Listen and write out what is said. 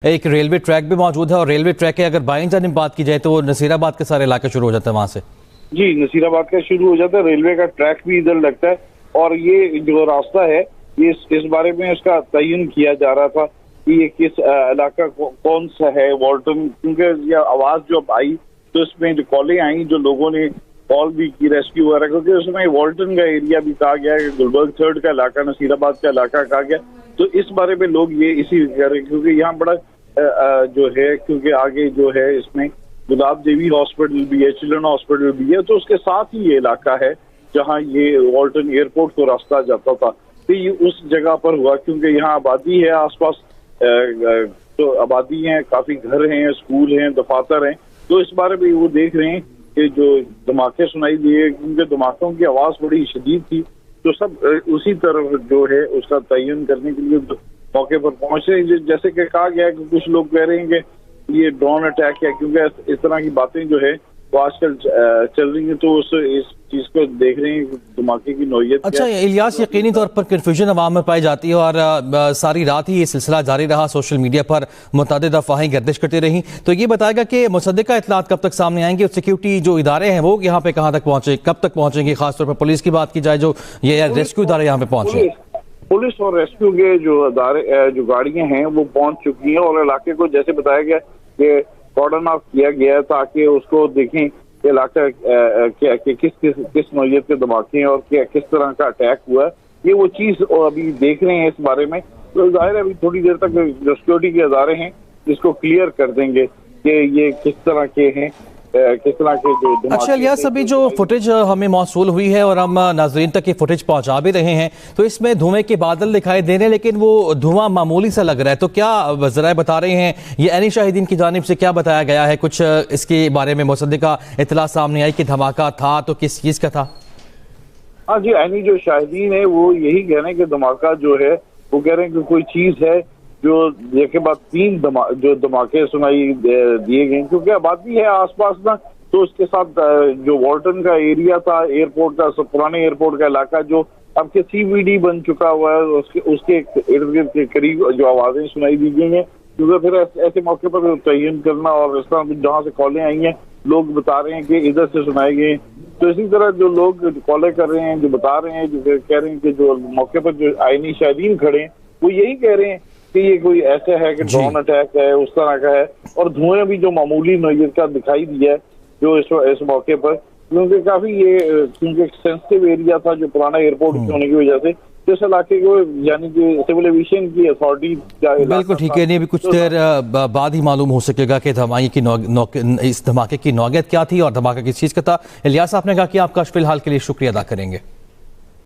ایک railway track بھی موجود ہے اور ریلوے ٹریک کی اگر بائیں جانب بات کی جائے تو وہ نصیرآباد کے سارے علاقے شروع ہو جاتے ہیں وہاں سے. جی نصیرآباد کا شروع ہو جاتا ہے، ریلوے کا ٹریک بھی ادھر لگتا ہے اور یہ جو راستہ ہے یہ اس بارے میں اس کا تعین کیا جا رہا تھا کہ یہ کس علاقہ کون سا ہے والٹن، کیونکہ یہ آواز جو آئی تو اس میں جو کالیں آئیں جو لوگوں نے کال بھی کی ریسکیو وغیرہ، کیونکہ اس میں والٹن کا ایریا بھی کہا گیا ہے، گلبرگ تھرڈ کا علاقہ، نصیرآباد کا علاقہ کہا گیا. تو اس بارے میں لوگ یہ اسی کہہ رہے ہیں کیونکہ یہاں بڑا جو ہے کیونکہ آگے جو ہے اس میں گلاب دیوی ہاسپٹل بھی ہے، چلڈرن ہاسپٹل بھی ہے، تو اس کے ساتھ ہی یہ علاقہ ہے جہاں یہ والٹن ایئرپورٹ کو راستہ جاتا تھا. تو یہ اس جگہ پر ہوا کیونکہ یہاں آبادی ہے، آس پاس تو آبادی ہیں، کافی گھر ہیں، اسکول ہیں، دفاتر ہیں. تو اس بارے میں وہ دیکھ رہے ہیں کہ جو دھماکے سنائی دیے کیونکہ دھماکوں کی آواز بڑی شدید تھی، تو سب اسی طرف جو ہے اس کا تعین کرنے کے لیے موقع پر پہنچ رہے ہیں. جیسے کہ کہا گیا ہے کہ کچھ لوگ کہہ رہے ہیں کہ یہ ڈرون اٹیک ہے، کیونکہ اس طرح کی باتیں جو ہے وہ آج کل چل رہی ہیں، تو اس چیز کو دیکھ رہے ہیں دھماکے کی نوعیت. اچھا الیاس، یقینی طور پر کنفیوژن عوام میں پائی جاتی ہے اور ساری رات ہی یہ سلسلہ جاری رہا، سوشل میڈیا پر متعدد افواہیں گردش کرتی رہیں. تو یہ بتائے گا کہ مصدقہ اطلاعات کب تک سامنے آئیں گے اور سیکیورٹی جو ادارے ہیں وہ یہاں پہ کہاں تک پہنچے، کب تک پہنچیں گے؟ خاص طور پر پولیس کی بات کی جائے، جو یہ ریسکیو ادارے یہاں پہ پہنچے. پولیس اور ریسکیو کے جو ادارے جو گاڑیاں ہیں وہ پہنچ چکی ہیں اور علاقے کو جیسے بتایا گیا کہ کارڈن آف کیا گیا ہے تاکہ اس کو دیکھیں کہ علاقہ کس نوعیت کے دھماکے ہیں اور کس طرح کا اٹیک ہوا ہے. یہ وہ چیز ابھی دیکھ رہے ہیں اس بارے میں. تو ظاہر ہے ابھی تھوڑی دیر تک جو سیکورٹی کے ادارے ہیں اس کو کلیئر کر دیں گے کہ یہ کس طرح کے ہیں، کس طرح کے جو دھماکے. اچھا الیاس، ابھی جو فوٹیج ہمیں موصول ہوئی ہے اور ہم ناظرین تک یہ فوٹیج پہنچا بھی رہے ہیں تو اس میں دھوئیں کے بادل دکھائی دے رہے ہیں لیکن وہ دھواں معمولی سا لگ رہا ہے. تو کیا ذرائع بتا رہے ہیں، یہ عینی شاہدین کی جانب سے کیا بتایا گیا ہے؟ کچھ اس کے بارے میں مصدقہ اطلاع سامنے آئی کہ دھماکہ تھا تو کس چیز کا تھا؟ ہاں جی، عینی جو شاہدین ہے وہ یہی کہہ رہے ہیں کہ دھماکہ جو ہے وہ کہہ رہے ہیں کہ کوئی چیز ہے جو دیکھے بعد 3 جو دھماکے سنائی دیے گئے کیونکہ آبادی ہے آس پاس نا. تو اس کے ساتھ جو والٹن کا ایریا تھا، ایئرپورٹ کا پرانے ایئرپورٹ کا علاقہ جو اب کے CBD بن چکا ہوا ہے، اس کے ارد گرد کے قریب جو آوازیں سنائی دی گئی ہیں کیونکہ پھر ایسے موقع پر تعین کرنا اور اس طرح جہاں سے کالیں آئی ہیں لوگ بتا رہے ہیں کہ ادھر سے سنائے گئے. تو اسی طرح جو لوگ کالیں کر رہے ہیں، جو بتا رہے ہیں، جو کہہ رہے ہیں کہ جو موقع پر جو عینی شاہدین کھڑے ہیں وہ یہی کہہ رہے ہیں کہ یہ کوئی ایسا ہے کہ ڈرون اٹیک ہے، اس طرح کا ہے. اور دھوئیں بھی جو معمولی نوعیت کا دکھائی دیا ہے جو اس موقع پر، کیونکہ کافی یہ کیونکہ سینسٹیو ایریا تھا جو پرانا ایئرپورٹ ہونے کی وجہ سے اس علاقے کو یعنی کہ سول ایویشن کی اتھارٹی. بالکل ٹھیک ہے، نہیں ابھی کچھ دیر بعد ہی معلوم ہو سکے گا کہ اس دھماکے کی نوعیت کیا تھی اور دھماکہ کس چیز کا تھا. الیاس، آپ نے کہا کہ آپ کا فی الحال کے لیے شکریہ ادا کریں گے.